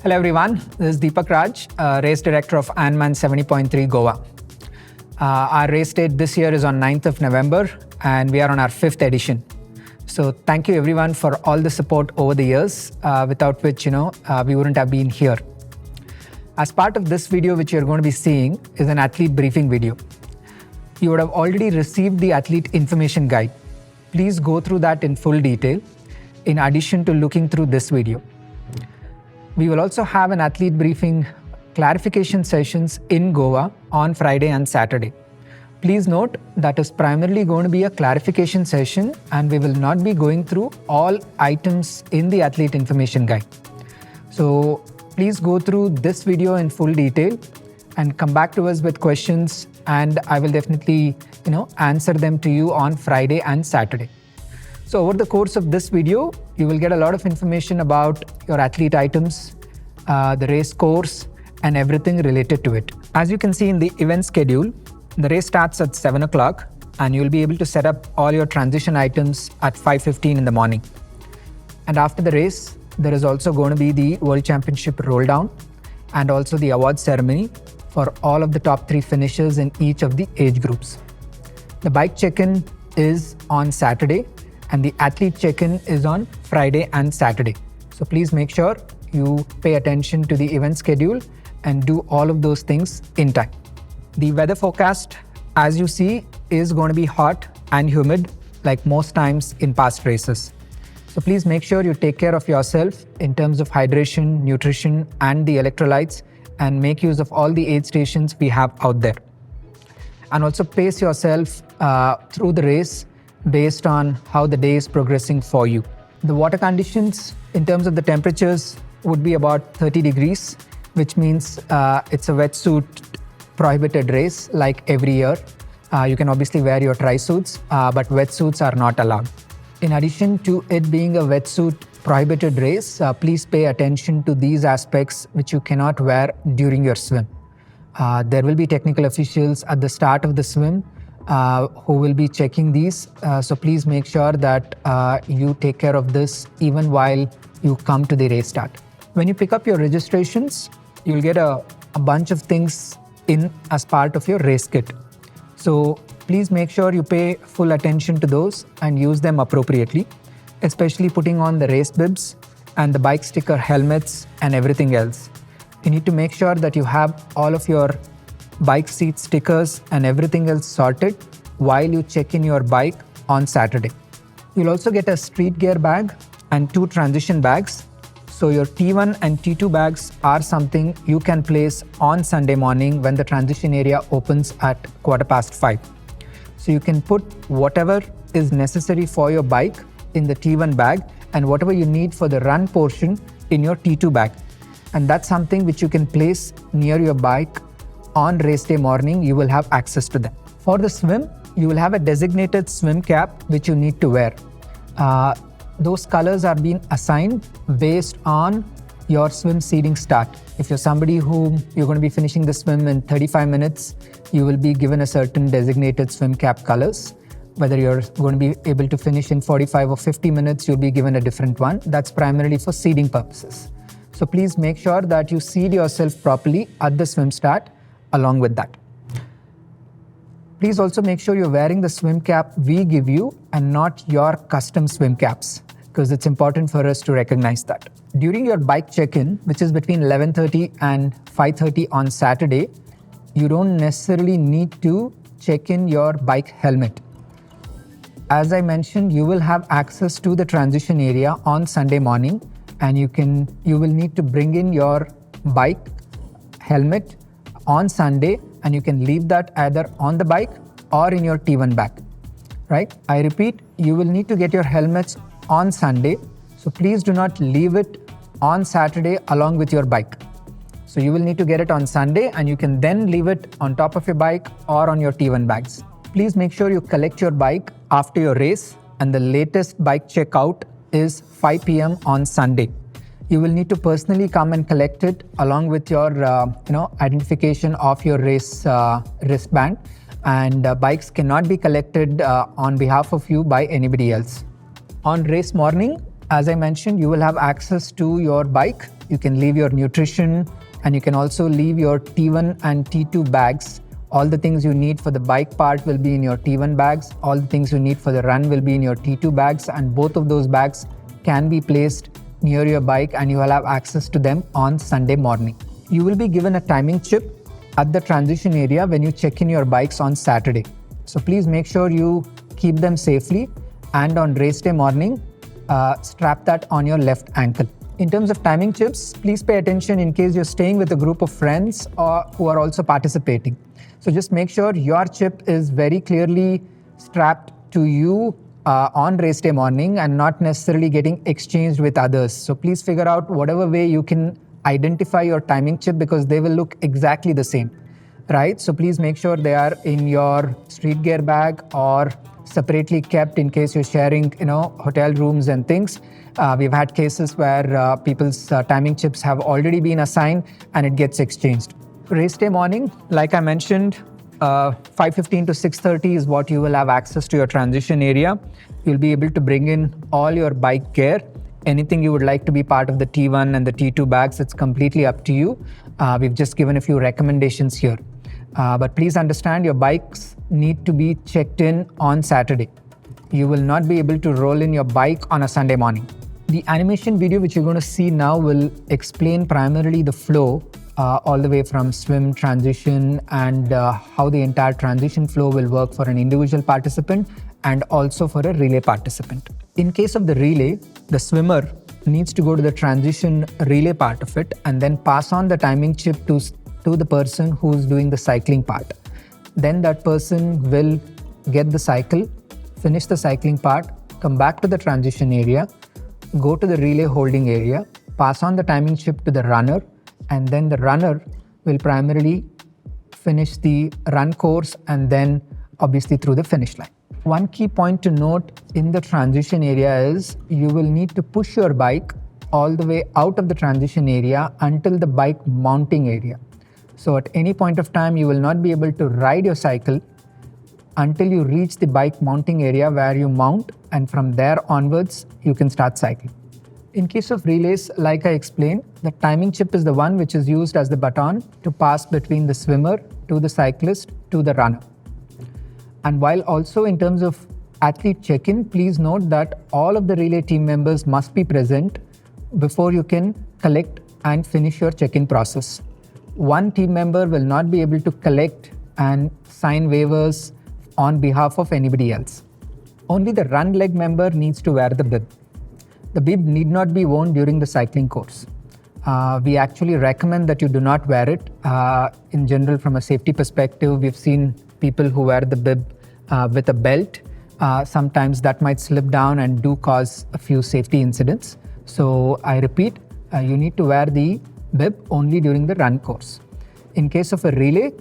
Hello everyone, this is Deepak Raj, race director of IRONMAN 70.3 Goa. Our race date this year is on 9th of November and we are on our 5th edition. So thank you everyone for all the support over the years, without which we wouldn't have been here. As part of this video which you're going to be seeing is an athlete briefing video. You would have already received the athlete information guide. Please go through that in full detail in addition to looking through this video. We will also have an athlete briefing clarification sessions in Goa on Friday and Saturday. Please note that is primarily going to be a clarification session and we will not be going through all items in the athlete information guide. So please go through this video in full detail and come back to us with questions, and I will definitely answer them to you on Friday and Saturday. So over the course of this video, you will get a lot of information about your athlete items, the race course, and everything related to it. As you can see in the event schedule, the race starts at 7 o'clock and you'll be able to set up all your transition items at 5:15 in the morning. And after the race, there is also going to be the World Championship roll down and also the award ceremony for all of the top 3 finishers in each of the age groups. The bike check-in is on Saturday and the athlete check-in is on Friday and Saturday. So please make sure you pay attention to the event schedule and do all of those things in time. The weather forecast, as you see, is going to be hot and humid like most times in past races. So please make sure you take care of yourself in terms of hydration, nutrition, and the electrolytes, and make use of all the aid stations we have out there. And also pace yourself through the race based on how the day is progressing for you. The water conditions in terms of the temperatures would be about 30 degrees, which means it's a wetsuit prohibited race like every year. You can obviously wear your tri-suits, but wetsuits are not allowed. In addition to it being a wetsuit prohibited race, please pay attention to these aspects which you cannot wear during your swim. There will be technical officials at the start of the swim who will be checking these. So please make sure that you take care of this even while you come to the race start. When you pick up your registrations, you'll get a bunch of things in as part of your race kit. So please make sure you pay full attention to those and use them appropriately, especially putting on the race bibs and the bike sticker helmets and everything else. You need to make sure that you have all of your bike seat stickers and everything else sorted while you check in your bike on Saturday. You'll also get a street gear bag and 2 transition bags. So your T1 and T2 bags are something you can place on Sunday morning when the transition area opens at 5:15. So you can put whatever is necessary for your bike in the T1 bag and whatever you need for the run portion in your T2 bag. And that's something which you can place near your bike on race day morning. You will have access to them. For the swim, you will have a designated swim cap which you need to wear. Those colors are being assigned based on your swim seeding start. If you're somebody who you're going to be finishing the swim in 35 minutes, you will be given a certain designated swim cap colors. Whether you're going to be able to finish in 45 or 50 minutes, you'll be given a different one. That's primarily for seeding purposes. So please make sure that you seed yourself properly at the swim start along with that. Please also make sure you're wearing the swim cap we give you and not your custom swim caps, because it's important for us to recognize that. During your bike check-in, which is between 11:30 and 5:30 on Saturday, you don't necessarily need to check in your bike helmet. As I mentioned, you will have access to the transition area on Sunday morning, and you will need to bring in your bike helmet on Sunday, and you can leave that either on the bike or in your T1 bag, right? I repeat, you will need to get your helmets on Sunday, so please do not leave it on Saturday along with your bike. So you will need to get it on Sunday and you can then leave it on top of your bike or on your T1 bags. Please make sure you collect your bike after your race, and the latest bike checkout is 5 p.m. on Sunday. You will need to personally come and collect it along with your identification of your race wristband, and bikes cannot be collected on behalf of you by anybody else. On race morning, As I mentioned, you will have access to your bike. You can leave your nutrition, and you can also leave your T1 and T2 bags. All the things you need for the bike part will be in your T1 bags. All the things you need for the run will be in your T2 bags, and both of those bags can be placed near your bike, and you will have access to them on Sunday morning. You will be given a timing chip at the transition area when you check in your bikes on Saturday. So please make sure you keep them safely, and on race day morning, strap that on your left ankle. In terms of timing chips, please pay attention in case you're staying with a group of friends or who are also participating. So just make sure your chip is very clearly strapped to you on race day morning and not necessarily getting exchanged with others. So please figure out whatever way you can identify your timing chip, because they will look exactly the same, right? So please make sure they are in your street gear bag or separately kept in case you're sharing, hotel rooms and things. We've had cases where people's timing chips have already been assigned and it gets exchanged. Race day morning, like I mentioned, 5:15 to 6:30 is what you will have access to your transition area. You'll be able to bring in all your bike gear. Anything you would like to be part of the T1 and the T2 bags, it's completely up to you. We've just given a few recommendations here. But please understand, your bikes need to be checked in on Saturday. You will not be able to roll in your bike on a Sunday morning. The animation video which you're going to see now will explain primarily the flow all the way from swim, transition, and how the entire transition flow will work for an individual participant and also for a relay participant. In case of the relay, the swimmer needs to go to the transition relay part of it and then pass on the timing chip to the person who's doing the cycling part. Then that person will get the cycle, finish the cycling part, come back to the transition area, go to the relay holding area, pass on the timing chip to the runner, and then the runner will primarily finish the run course and then obviously through the finish line. One key point to note in the transition area is you will need to push your bike all the way out of the transition area until the bike mounting area. So at any point of time, you will not be able to ride your cycle until you reach the bike mounting area where you mount, and from there onwards, you can start cycling. In case of relays, like I explained, the timing chip is the one which is used as the baton to pass between the swimmer to the cyclist to the runner. And while also in terms of athlete check-in, please note that all of the relay team members must be present before you can collect and finish your check-in process. One team member will not be able to collect and sign waivers on behalf of anybody else. Only the run leg member needs to wear the bib. The bib need not be worn during the cycling course. We actually recommend that you do not wear it. In general, from a safety perspective, we've seen people who wear the bib with a belt. Sometimes that might slip down and do cause a few safety incidents. So I repeat, you need to wear the bib only during the run course. In case of a relay,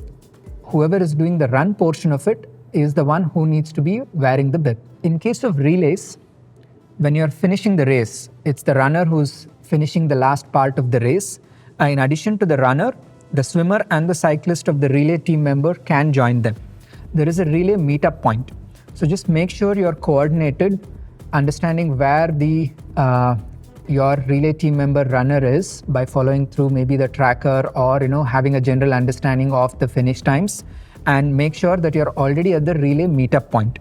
whoever is doing the run portion of it is the one who needs to be wearing the bib. In case of relays, when you're finishing the race, it's the runner who's finishing the last part of the race. In addition to the runner, the swimmer and the cyclist of the relay team member can join them. There is a relay meetup point. So just make sure you're coordinated, understanding where your relay team member runner is by following through maybe the tracker or having a general understanding of the finish times, and make sure that you're already at the relay meetup point.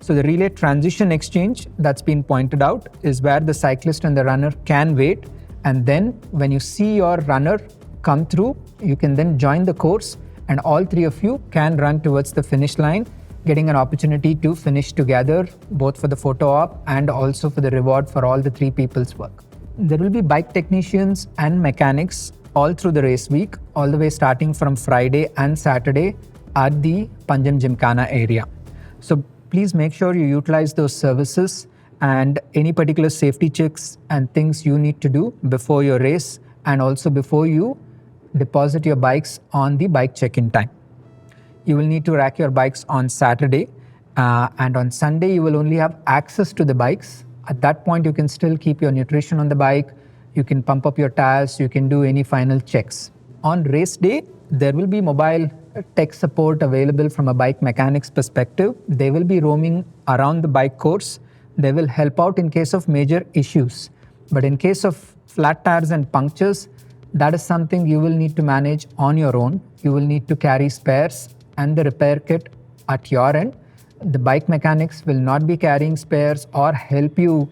So the relay transition exchange that's been pointed out is where the cyclist and the runner can wait, and then when you see your runner come through, you can then join the course and all three of you can run towards the finish line, getting an opportunity to finish together, both for the photo op and also for the reward for all the three people's work. There will be bike technicians and mechanics all through the race week, all the way starting from Friday and Saturday at the Panjam Gymkhana area. So please make sure you utilize those services and any particular safety checks and things you need to do before your race and also before you deposit your bikes on the bike check-in time. You will need to rack your bikes on Saturday and on Sunday you will only have access to the bikes. At that point you can still keep your nutrition on the bike, you can pump up your tires, you can do any final checks. On race day, there will be mobile tech support available from a bike mechanic's perspective. They will be roaming around the bike course. They will help out in case of major issues. But in case of flat tires and punctures, that is something you will need to manage on your own. You will need to carry spares and the repair kit at your end. The bike mechanics will not be carrying spares or help you,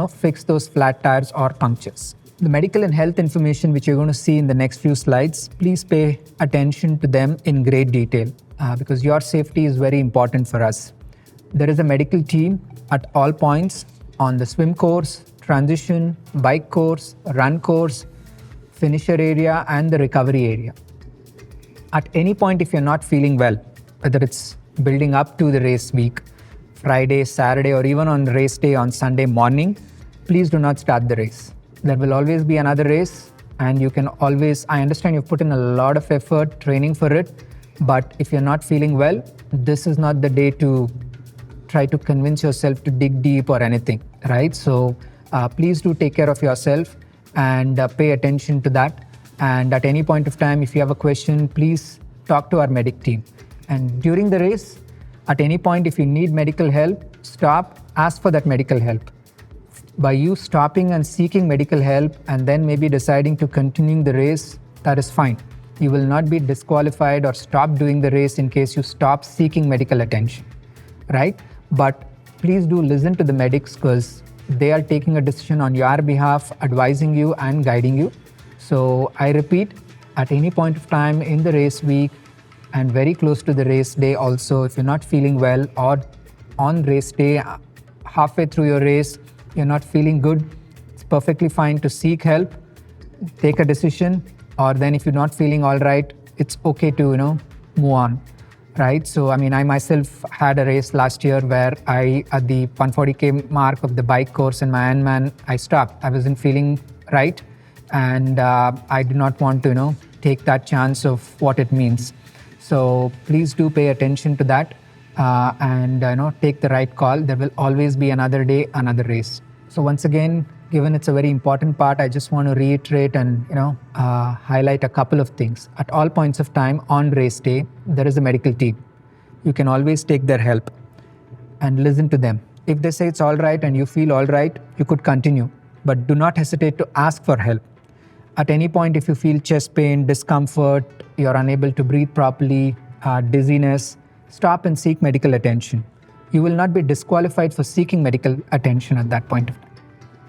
fix those flat tires or punctures. The medical and health information which you're going to see in the next few slides, please pay attention to them in great detail because your safety is very important for us. There is a medical team at all points on the swim course, transition, bike course, run course, finisher area and the recovery area. At any point if you're not feeling well, whether it's building up to the race week, Friday, Saturday or even on race day on Sunday morning, please do not start the race. There will always be another race and you can always, I understand you've put in a lot of effort training for it, but if you're not feeling well, this is not the day to try to convince yourself to dig deep or anything, right? So please do take care of yourself and pay attention to that. And at any point of time, if you have a question, please talk to our medic team. And during the race, at any point, if you need medical help, stop, ask for that medical help. By you stopping and seeking medical help and then maybe deciding to continue the race, that is fine. You will not be disqualified or stop doing the race in case you stop seeking medical attention, right? But please do listen to the medics because they are taking a decision on your behalf, advising you and guiding you. So I repeat, at any point of time in the race week and very close to the race day also, if you're not feeling well or on race day, halfway through your race, you're not feeling good, it's perfectly fine to seek help, take a decision, or then if you're not feeling all right, it's okay to, move on, right? So, I myself had a race last year where at the 140K mark of the bike course in my Ironman, I stopped. I wasn't feeling right. And I did not want to, take that chance of what it means. So please do pay attention to that and take the right call. There will always be another day, another race. So once again, given it's a very important part, I just want to reiterate and highlight a couple of things. At all points of time on race day, there is a medical team. You can always take their help and listen to them. If they say it's all right and you feel all right, you could continue, but do not hesitate to ask for help. At any point, if you feel chest pain, discomfort, you're unable to breathe properly, dizziness, stop and seek medical attention. You will not be disqualified for seeking medical attention at that point of time.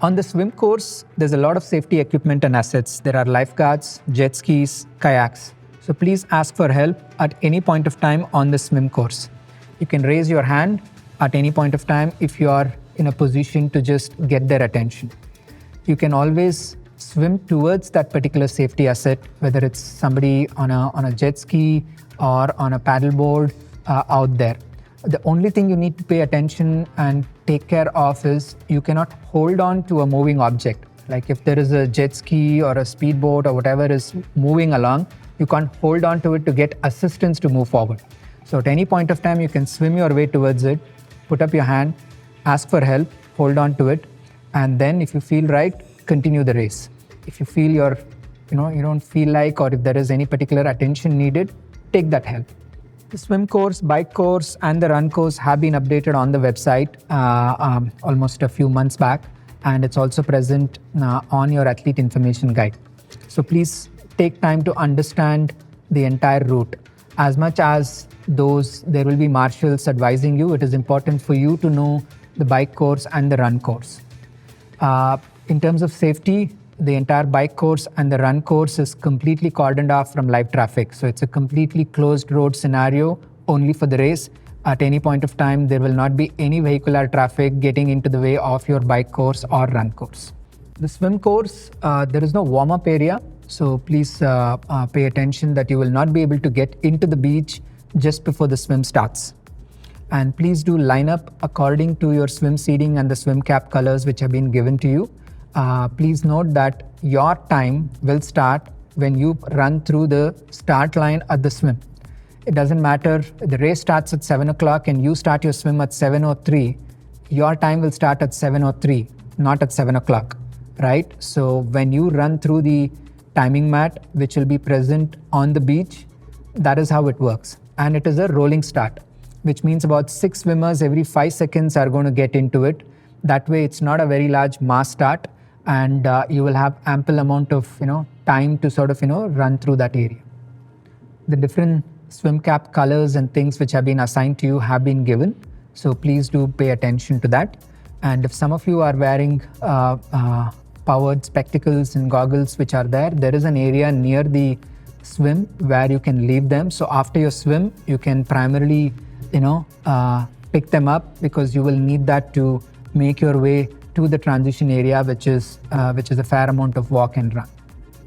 On the swim course, there's a lot of safety equipment and assets. There are lifeguards, jet skis, kayaks. So please ask for help at any point of time on the swim course. You can raise your hand at any point of time if you are in a position to just get their attention. You can always swim towards that particular safety asset, whether it's somebody on a jet ski or on a paddleboard out there. The only thing you need to pay attention and take care of is you cannot hold on to a moving object. Like if there is a jet ski or a speedboat or whatever is moving along, you can't hold on to it to get assistance to move forward. So at any point of time, you can swim your way towards it, put up your hand, ask for help, hold on to it, and then if you feel right, continue the race. If you feel you don't feel like, or if there is any particular attention needed, take that help. The swim course, bike course, and the run course have been updated on the website almost a few months back, and it's also present on your athlete information guide. So please take time to understand the entire route. As much as there will be marshals advising you, it is important for you to know the bike course and the run course. In terms of safety, the entire bike course and the run course is completely cordoned off from live traffic. So it's a completely closed road scenario only for the race. At any point of time, there will not be any vehicular traffic getting into the way of your bike course or run course. The swim course, there is no warm-up area. So please pay attention that you will not be able to get into the beach just before the swim starts. And please do line up according to your swim seating and the swim cap colors which have been given to you. Please note that your time will start when you run through the start line at the swim. It doesn't matter, the race starts at 7 o'clock and you start your swim at 7:03, your time will start at 7:03, not at 7 o'clock, right? So when you run through the timing mat, which will be present on the beach, that is how it works. And it is a rolling start, which means about 6 swimmers every 5 seconds are going to get into it. That way, it's not a very large mass start, and you will have ample amount of time to sort of run through that area. The different swim cap colors and things which have been assigned to you have been given, so please do pay attention to that. And if some of you are wearing powered spectacles and goggles which are there is an area near the swim where you can leave them. So after your swim, you can primarily pick them up, because you will need that to make your way to the transition area, which is a fair amount of walk and run.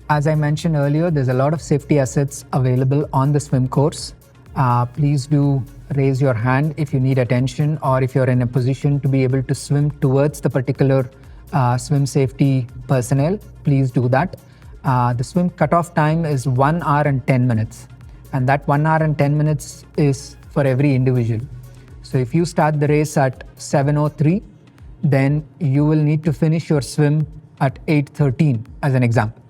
As I mentioned earlier, there's a lot of safety assets available on the swim course. Please do raise your hand if you need attention, or if you're in a position to be able to swim towards the particular swim safety personnel, please do that. The swim cutoff time is 1 hour and 10 minutes. And that 1 hour and 10 minutes is for every individual. So if you start the race at 7:03, then you will need to finish your swim at 8:13 as an example.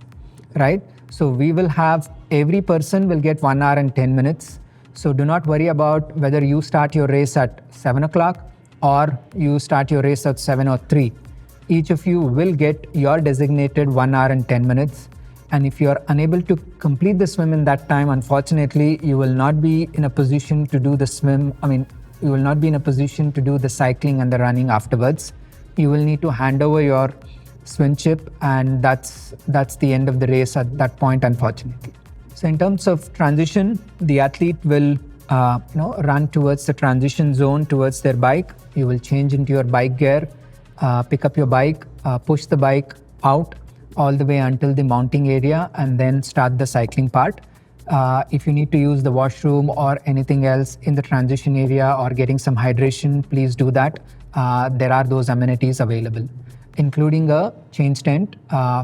Right? So we will have, every person will get 1 hour and 10 minutes. So do not worry about whether you start your race at 7 o'clock or you start your race at 7:03. Each of you will get your designated 1 hour and 10 minutes. And if you are unable to complete the swim in that time, unfortunately, you will not be in a position to do the swim. You will not be in a position to do the cycling and the running afterwards. You will need to hand over your swim chip, and that's the end of the race at that point, unfortunately. So in terms of transition, the athlete will run towards the transition zone towards their bike. You will change into your bike gear, pick up your bike, push the bike out all the way until the mounting area, and then start the cycling part. If you need to use the washroom or anything else in the transition area, or getting some hydration, please do that. There are those amenities available, including a change tent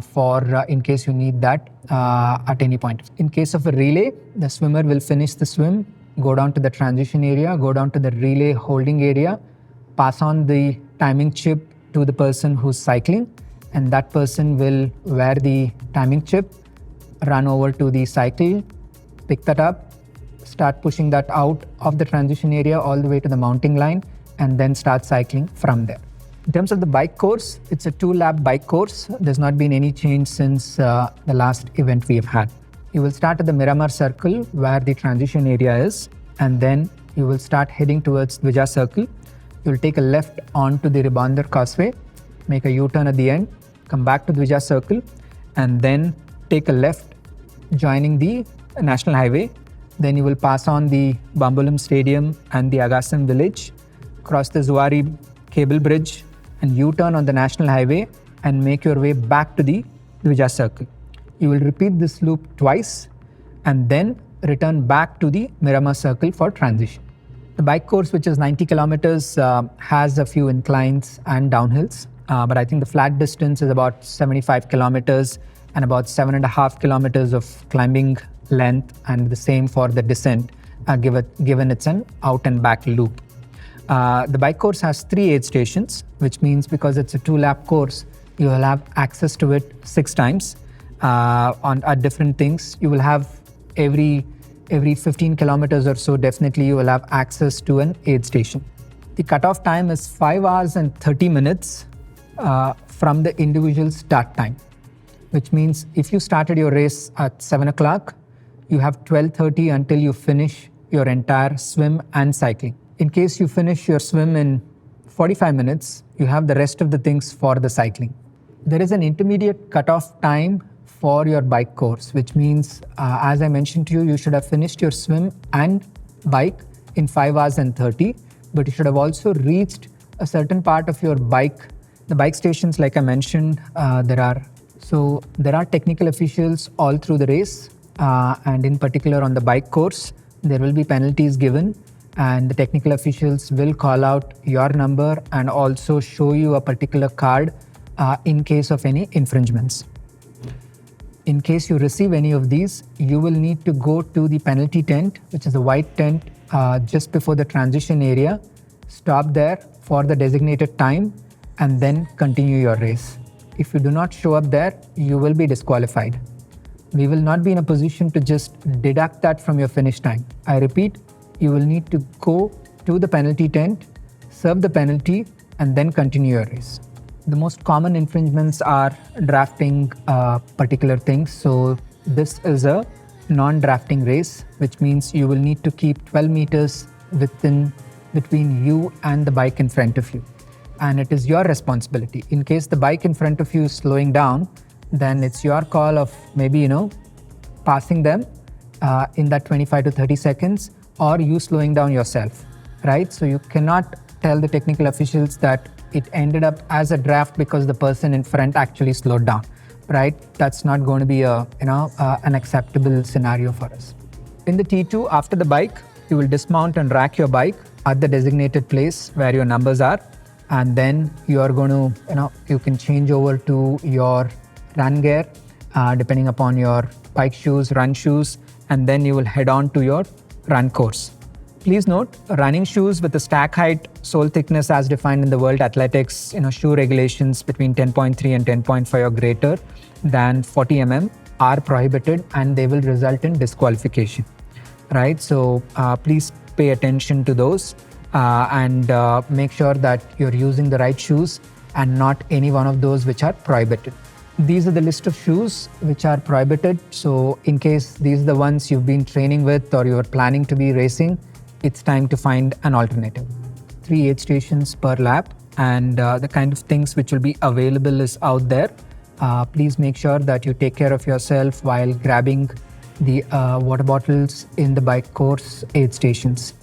for in case you need that at any point. In case of a relay, the swimmer will finish the swim, go down to the transition area, go down to the relay holding area, pass on the timing chip to the person who's cycling, and that person will wear the timing chip, run over to the cycle, pick that up, start pushing that out of the transition area all the way to the mounting line, and then start cycling from there. In terms of the bike course, it's a 2-lap bike course. There's not been any change since the last event we have had. You will start at the Miramar Circle where the transition area is, and then you will start heading towards Dvija Circle. You will take a left onto the Ribandar Causeway, make a U-turn at the end, come back to Dvija Circle, and then take a left, joining the National Highway. Then you will pass on the Bambolim Stadium and the Agassam Village, cross the Zuari Cable Bridge, and U-turn on the National Highway and make your way back to the Dvija Circle. You will repeat this loop twice and then return back to the Miramar Circle for transition. The bike course, which is 90 kilometers, has a few inclines and downhills, but I think the flat distance is about 75 kilometers and about 7.5 kilometers of climbing length, and the same for the descent, given it's an out and back loop. The bike course has 3 aid stations, which means because it's a 2-lap course, you will have access to it 6 times at different things. You will have every 15 kilometers or so, definitely you will have access to an aid station. The cutoff time is 5 hours and 30 minutes from the individual start time, which means if you started your race at 7 o'clock, you have 12:30 until you finish your entire swim and cycling. In case you finish your swim in 45 minutes, you have the rest of the things for the cycling. There is an intermediate cutoff time for your bike course, which means, as I mentioned to you, you should have finished your swim and bike in 5 hours and 30, but you should have also reached a certain part of your bike. The bike stations, like I mentioned, there are technical officials all through the race, and in particular on the bike course, there will be penalties given, and the technical officials will call out your number and also show you a particular card in case of any infringements. In case you receive any of these, you will need to go to the penalty tent, which is a white tent just before the transition area, stop there for the designated time, and then continue your race. If you do not show up there, you will be disqualified. We will not be in a position to just deduct that from your finish time. I repeat, you will need to go to the penalty tent, serve the penalty, and then continue your race. The most common infringements are drafting particular things. So this is a non-drafting race, which means you will need to keep 12 meters between you and the bike in front of you. And it is your responsibility. In case the bike in front of you is slowing down, then it's your call of maybe, passing them in that 25 to 30 seconds, or you slowing down yourself, right? So you cannot tell the technical officials that it ended up as a draft because the person in front actually slowed down, right? That's not going to be an acceptable scenario for us. In the T2, after the bike, you will dismount and rack your bike at the designated place where your numbers are. And then you are going to, you can change over to your run gear, depending upon your bike shoes, run shoes, and then you will head on to your run course. Please note, running shoes with a stack height, sole thickness as defined in the World Athletics, shoe regulations between 10.3 and 10.5 or greater than 40 mm are prohibited, and they will result in disqualification, right? So please pay attention to those and make sure that you're using the right shoes and not any one of those which are prohibited. These are the list of shoes which are prohibited. So in case these are the ones you've been training with or you're planning to be racing, it's time to find an alternative. 3 aid stations per lap, and the kind of things which will be available is out there. Please make sure that you take care of yourself while grabbing the water bottles in the bike course aid stations.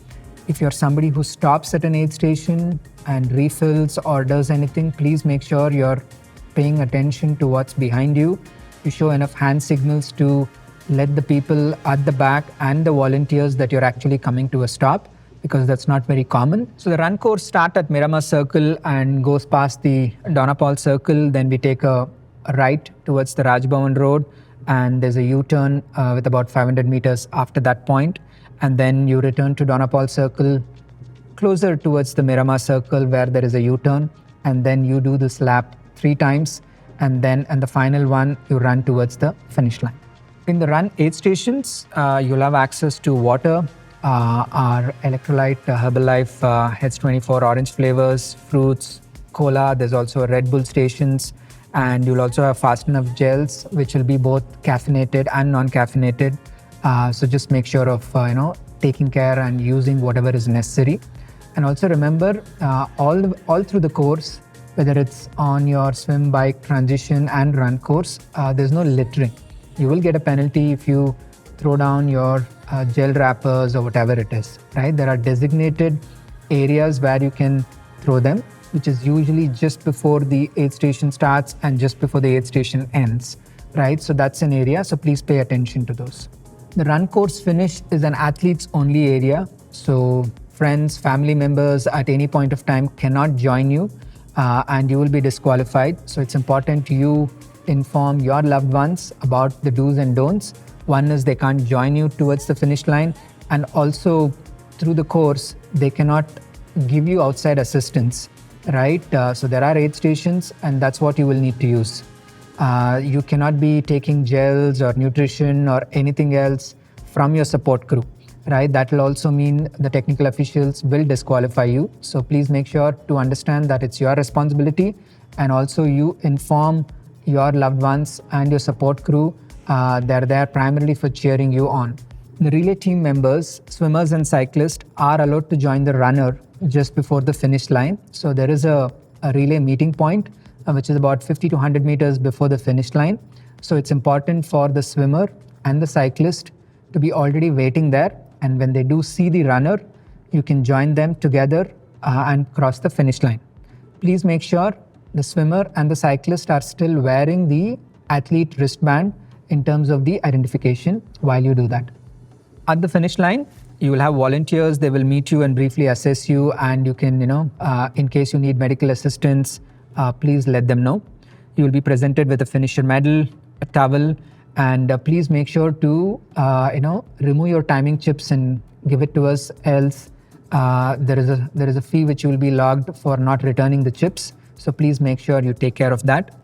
If you're somebody who stops at an aid station and refills or does anything, please make sure you're paying attention to what's behind you. You show enough hand signals to let the people at the back and the volunteers that you're actually coming to a stop, because that's not very common. So the run course starts at Miramar Circle and goes past the Donapal Circle. Then we take a right towards the Rajbhavan Road, and there's a U-turn with about 500 meters after that point. And then you return to Donapal Circle, closer towards the Miramar Circle where there is a U-turn, and then you do this lap 3 times, and then the final one you run towards the finish line. In the run aid stations, you'll have access to water, our electrolyte, Herbalife, H24 orange flavors, fruits, cola. There's also Red Bull stations, and you'll also have fast enough gels, which will be both caffeinated and non-caffeinated. So just make sure of taking care and using whatever is necessary. And also remember, all through the course, whether it's on your swim, bike, transition and run course, there's no littering. You will get a penalty if you throw down your gel wrappers or whatever it is, right? There are designated areas where you can throw them, which is usually just before the aid station starts and just before the aid station ends, right? So that's an area, so please pay attention to those. The run course finish is an athletes only area, so friends, family members at any point of time cannot join you and you will be disqualified. So it's important you inform your loved ones about the do's and don'ts. One is they can't join you towards the finish line, and also through the course they cannot give you outside assistance, right? So there are aid stations, and that's what you will need to use. You cannot be taking gels or nutrition or anything else from your support crew, right? That will also mean the technical officials will disqualify you. So please make sure to understand that it's your responsibility, and also you inform your loved ones and your support crew. They're there primarily for cheering you on. The relay team members, swimmers and cyclists are allowed to join the runner just before the finish line. So there is a relay meeting point, which is about 50 to 100 meters before the finish line. So it's important for the swimmer and the cyclist to be already waiting there. And when they do see the runner, you can join them together and cross the finish line. Please make sure the swimmer and the cyclist are still wearing the athlete wristband in terms of the identification while you do that. At the finish line, you will have volunteers. They will meet you and briefly assess you, and you can, in case you need medical assistance, please let them know. You will be presented with a finisher medal, a towel, and please make sure to, remove your timing chips and give it to us. Else, there is a fee which you will be logged for not returning the chips. So please make sure you take care of that.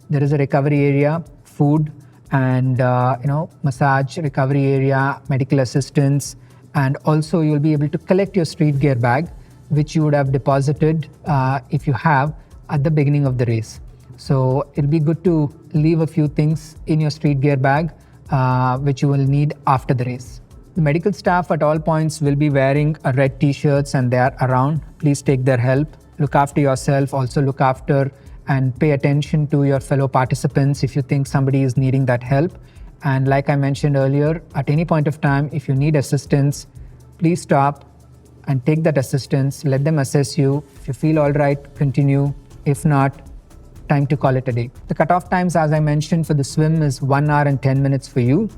There is a recovery area, food, and massage recovery area, medical assistance, and also you'll be able to collect your street gear bag. which you would have deposited if you have at the beginning of the race. So it'll be good to leave a few things in your street gear bag, which you will need after the race. The medical staff at all points will be wearing red t-shirts and they are around. Please take their help. Look after yourself. Also look after and pay attention to your fellow participants if you think somebody is needing that help. And like I mentioned earlier, at any point of time, if you need assistance, please stop and take that assistance. Let them assess you. If you feel all right, continue. If not, time to call it a day. The cutoff times, as I mentioned, for the swim is 1 hour and 10 minutes for you,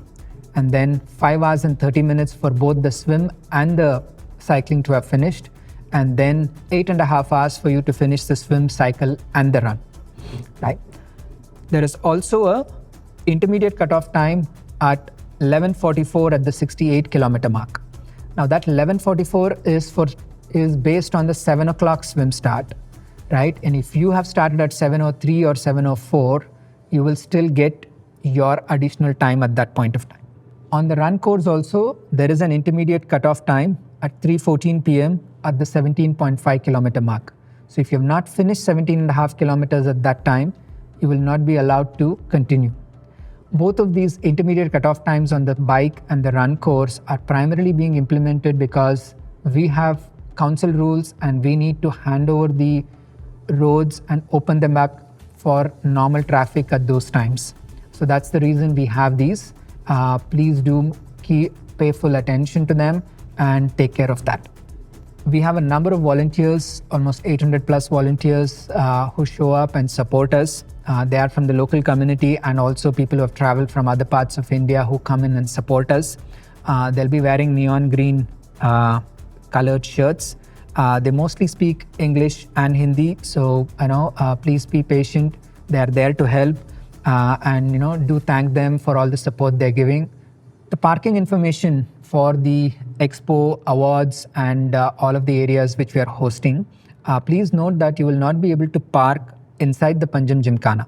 and then 5 hours and 30 minutes for both the swim and the cycling to have finished, and then 8.5 hours for you to finish the swim, cycle, and the run. Right? There is also a intermediate cutoff time at 11:44 at the 68 kilometer mark. Now that 11:44 is based on the 7 o'clock swim start, right? And if you have started at 7:03 or 7:04, you will still get your additional time at that point of time. On the run course also, there is an intermediate cutoff time at 3:14 p.m. at the 17.5 kilometer mark. So if you have not finished 17.5 kilometers at that time, you will not be allowed to continue. Both of these intermediate cutoff times on the bike and the run course are primarily being implemented because we have council rules and we need to hand over the roads and open them up for normal traffic at those times. So that's the reason we have these. Please do pay full attention to them and take care of that. We have a number of volunteers, almost 800 plus volunteers who show up and support us. They are from the local community and also people who have traveled from other parts of India who come in and support us. They'll be wearing neon green colored shirts. They mostly speak English and Hindi, so please be patient. They are there to help, and do thank them for all the support they're giving. The parking information for the expo, awards, and all of the areas which we are hosting. Please note that you will not be able to park inside the Panjam Gymkhana.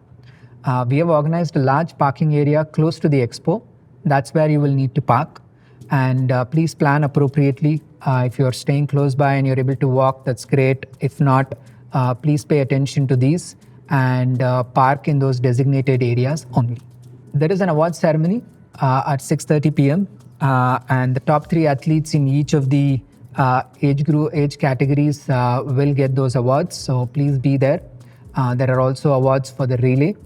We have organized a large parking area close to the expo. That's where you will need to park. And please plan appropriately. If you're staying close by and you're able to walk, that's great. If not, please pay attention to these and park in those designated areas only. There is an award ceremony at 6:30 p.m. And the top 3 athletes in each of the age categories will get those awards. So please be there. There are also awards for the relay.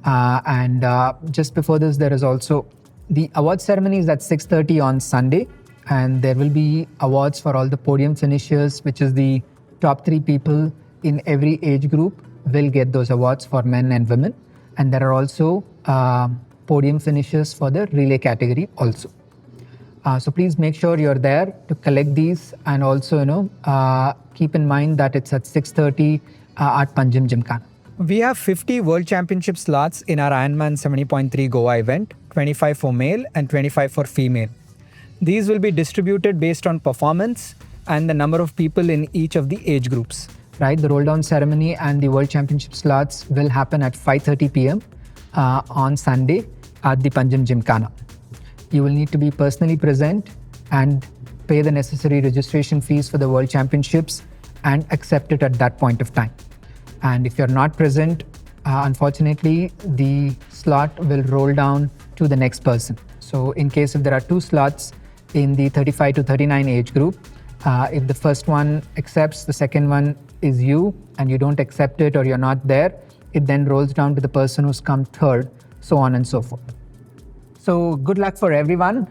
And just before this, there is also the award ceremony is at 6:30 on Sunday. And there will be awards for all the podium finishers, which is the top 3 people in every age group will get those awards for men and women. And there are also podium finishers for the relay category also. So please make sure you're there to collect these, and also keep in mind that it's at 6:30 at Panjam Gymkhana. We have 50 World Championship slots in our IRONMAN 70.3 Goa event, 25 for male and 25 for female. These will be distributed based on performance and the number of people in each of the age groups. Right, the roll down ceremony and the World Championship slots will happen at 5:30 p.m. On Sunday at the Panjam Gymkhana. You will need to be personally present and pay the necessary registration fees for the World Championships and accept it at that point of time. And if you're not present, unfortunately, the slot will roll down to the next person. So in case if there are 2 slots in the 35 to 39 age group, if the first one accepts, the second one is you, and you don't accept it or you're not there, it then rolls down to the person who's come third, so on and so forth. So good luck for everyone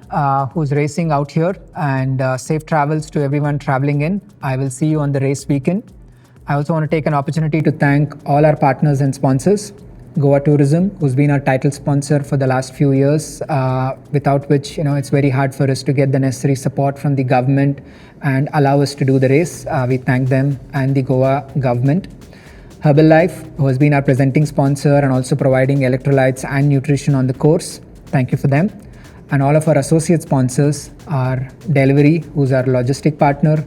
who's racing out here, and safe travels to everyone traveling in. I will see you on the race weekend. I also want to take an opportunity to thank all our partners and sponsors. Goa Tourism, who's been our title sponsor for the last few years, without which it's very hard for us to get the necessary support from the government and allow us to do the race. We thank them and the Goa government. Herbalife, who has been our presenting sponsor and also providing electrolytes and nutrition on the course. Thank you for them. And all of our associate sponsors are Delivery, who's our logistic partner,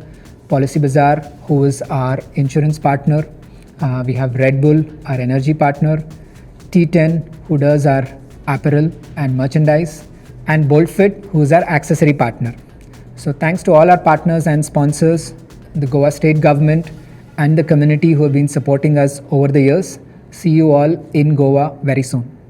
Policy Bazaar, who is our insurance partner. We have Red Bull, our energy partner, T10, who does our apparel and merchandise, and BoltFit, who is our accessory partner. So thanks to all our partners and sponsors. the Goa state government, and the community who have been supporting us over the years. See you all in Goa very soon.